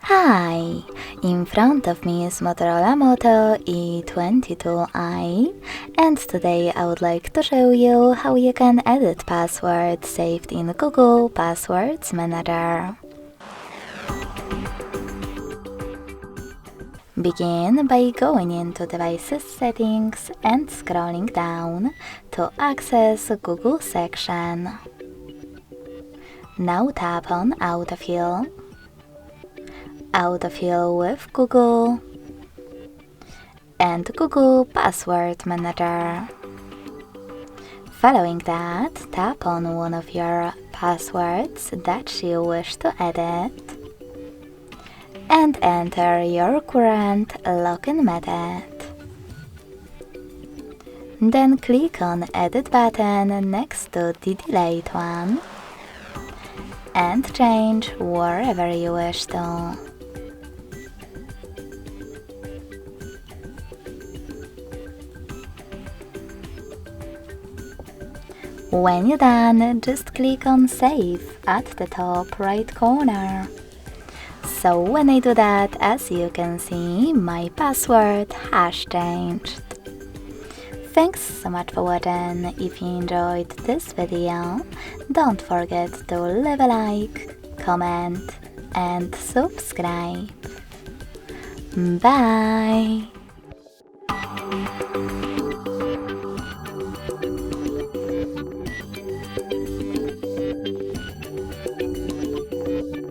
Hi! In front of me is Motorola Moto E22i, and today I would like to show you how you can edit passwords saved in Google Passwords Manager. Begin by going into Devices Settings and scrolling down to access Google section. Now tap on Autofill. Autofill with Google and Google Password Manager. Following that, tap on one of your passwords that you wish to edit and enter your current login method. Then click on Edit button next to the delayed one and change wherever you wish to. When you're done, just click on Save at the top right corner. So when I do that, as you can see, my password has changed. Thanks so much for watching. If you enjoyed this video, don't forget to leave a like, comment and subscribe. Bye!